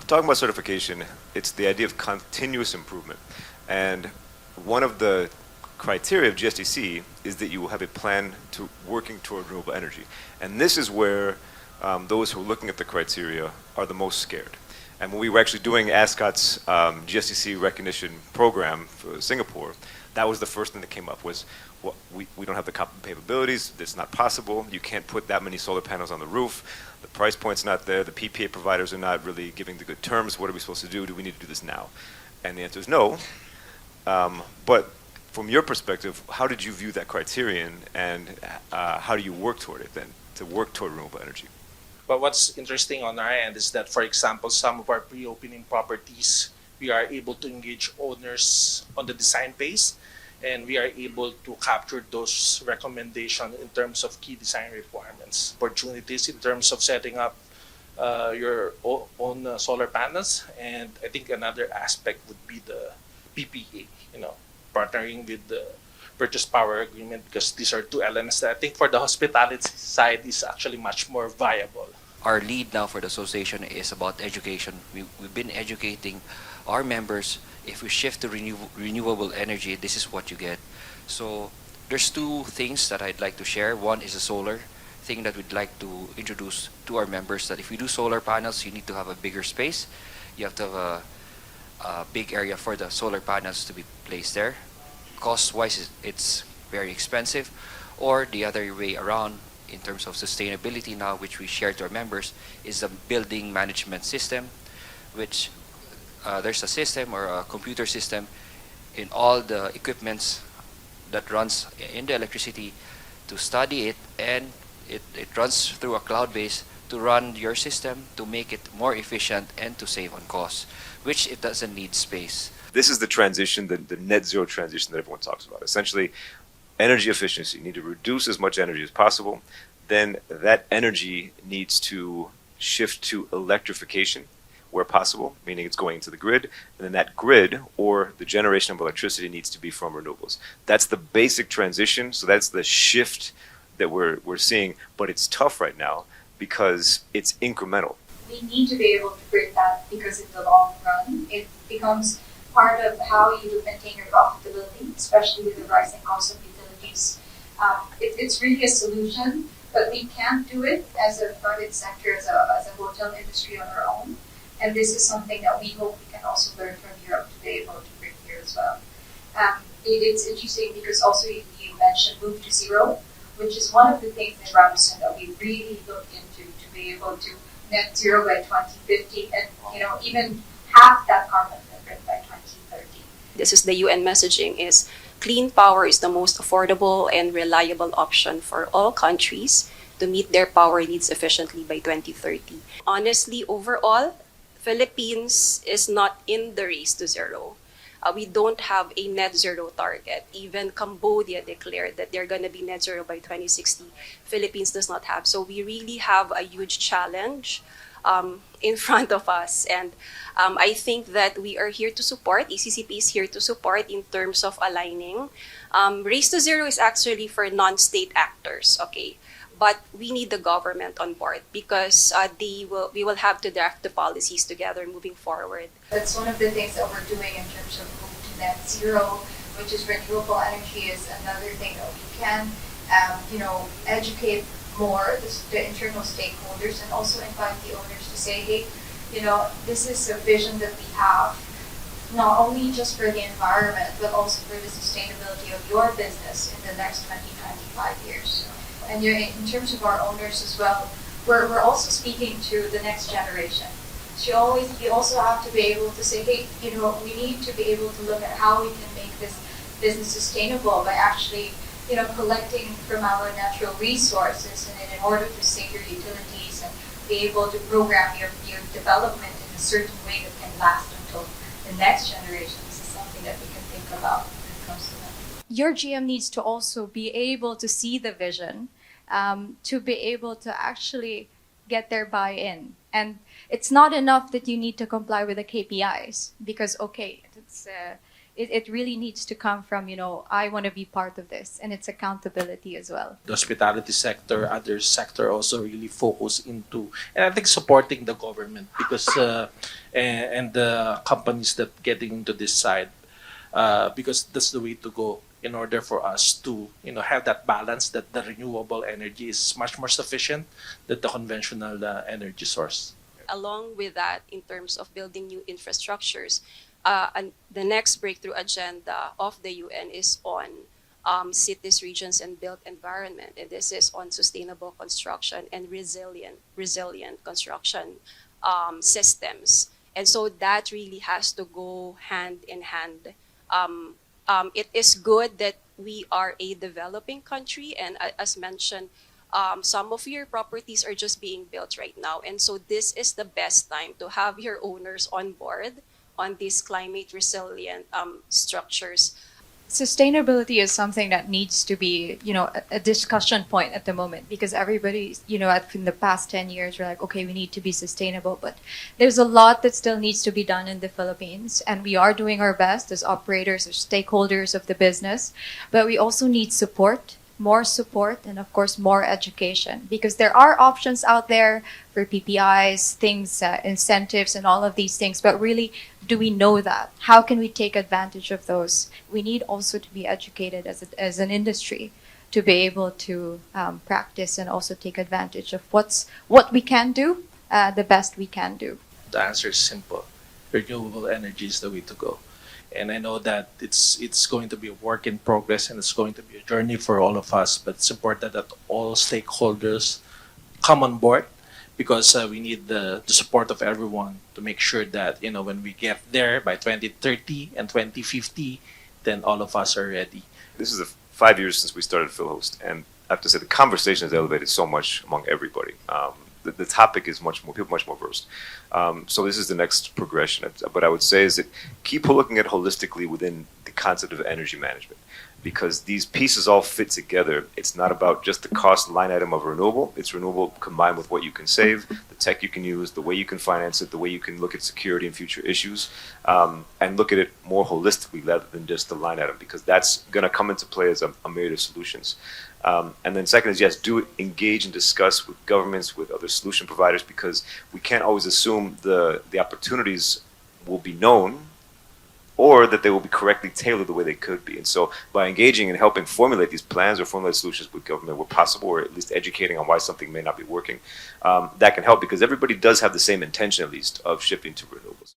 talking about certification, it's the idea of continuous improvement. And one of the criteria of GSTC is that you will have a plan to working toward renewable energy. And this is where those who are looking at the criteria are the most scared. And when we were actually doing Ascott's GSTC recognition program for Singapore, that was the first thing that came up was, well, we don't have the capabilities, it's not possible, you can't put that many solar panels on the roof, the price point's not there, the PPA providers are not really giving the good terms, what are we supposed to do we need to do this now? And the answer is no. But from your perspective, how did you view that criterion, and how do you work toward it then, to work toward renewable energy? But what's interesting on our end is that, for example, some of our pre-opening properties, we are able to engage owners on the design phase, and we are able to capture those recommendations in terms of key design requirements, opportunities in terms of setting up your own solar panels. And I think another aspect would be the PPA, partnering with the purchase power agreement, because these are two elements that I think for the hospitality side is actually much more viable. Our lead now for the association is about education. We've been educating our members. If we shift to renewable energy, this is what you get. So there's two things that I'd like to share. One is a solar thing that we'd like to introduce to our members, that if we do solar panels, you need to have a bigger space. You have to have a big area for the solar panels to be placed there. Cost-wise, it's very expensive. Or the other way around, in terms of sustainability now, which we share to our members, is a building management system, which there's a system or a computer system in all the equipments that runs in the electricity to study it, and it runs through a cloud base to run your system to make it more efficient and to save on costs, which it doesn't need space. This is the transition, the net zero transition that everyone talks about. Essentially, energy efficiency. You need to reduce as much energy as possible. Then that energy needs to shift to electrification where possible, meaning it's going into the grid. And then that grid, or the generation of electricity, needs to be from renewables. That's the basic transition. So that's the shift that we're seeing. But it's tough right now because it's incremental. We need to be able to bring that, because in the long run, it becomes part of how you maintain your profitability, especially with the rising cost of utilities. It's really a solution, but we can't do it as a private sector, as a hotel industry on our own. And this is something that we hope we can also learn from Europe to be able to bring here as well. It's interesting because also you mentioned move to zero, which is one of the things in Robinson that we really look into, to be able to net zero by 2050, and even half that carbon footprint by 2030. This is the UN messaging: is clean power is the most affordable and reliable option for all countries to meet their power needs efficiently by 2030. Honestly, overall, Philippines is not in the race to zero. We don't have a net zero target. Even Cambodia declared that they're going to be net zero by 2060. Philippines does not have. So we really have a huge challenge in front of us. And I think that we are here to support. ECCP is here to support in terms of aligning. Race to zero is actually for non-state actors, okay? But we need the government on board, because we will have to draft the policies together moving forward. That's one of the things that we're doing in terms of move to net zero, which is renewable energy is another thing that we can, educate more the internal stakeholders, and also invite the owners to say, hey, this is a vision that we have, not only just for the environment, but also for the sustainability of your business in the next 20, 25 years. And in terms of our owners as well, we're also speaking to the next generation. So you also have to be able to say, hey, we need to be able to look at how we can make this business sustainable by actually, collecting from our natural resources, and in order to save your utilities and be able to program your development in a certain way that can last until the next generation. This is something that we can think about when it comes to that. Your GM needs to also be able to see the vision, to be able to actually get their buy-in. And it's not enough that you need to comply with the KPIs, because, okay, it really needs to come from, I want to be part of this, and it's accountability as well. The hospitality sector, other sector also really focus into, and I think supporting the government because and the companies that getting into this side because that's the way to go in order for us to have that balance that the renewable energy is much more sufficient than the conventional energy source. Along with that, in terms of building new infrastructures, and the next breakthrough agenda of the UN is on cities, regions, and built environment. And this is on sustainable construction and resilient construction systems. And so that really has to go hand in hand. It is good that we are a developing country, and as mentioned, some of your properties are just being built right now. And so this is the best time to have your owners on board on these climate resilient structures. Sustainability is something that needs to be, a discussion point at the moment, because everybody, in the past 10 years, we're like, okay, we need to be sustainable, but there's a lot that still needs to be done in the Philippines, and we are doing our best as operators, as stakeholders of the business, but we also need more support, and of course, more education, because there are options out there for PPIs, things, incentives, and all of these things. But really, do we know that? How can we take advantage of those? We need also to be educated as an industry to be able to practice and also take advantage of what we can do, the best we can do. The answer is simple. Renewable energy is the way to go. And I know that it's going to be a work in progress and it's going to be a journey for all of us, but it's important that all stakeholders come on board because we need the support of everyone to make sure that, when we get there by 2030 and 2050, then all of us are ready. This is the 5 years since we started PHILHOST, and I have to say the conversation has elevated so much among everybody. The topic is much more versed. So this is the next progression. But I would say is that keep looking at holistically within the concept of energy management, because these pieces all fit together. It's not about just the cost line item of renewable. It's renewable combined with what you can save, the tech you can use, the way you can finance it, the way you can look at security and future issues, and look at it more holistically rather than just the line item, because that's going to come into play as a myriad of solutions. And then second is, yes, do engage and discuss with governments, with other solution providers, because we can't always assume the opportunities will be known or that they will be correctly tailored the way they could be. And so by engaging and helping formulate these plans or formulate solutions with government where possible, or at least educating on why something may not be working, that can help, because everybody does have the same intention, at least, of shifting to renewables.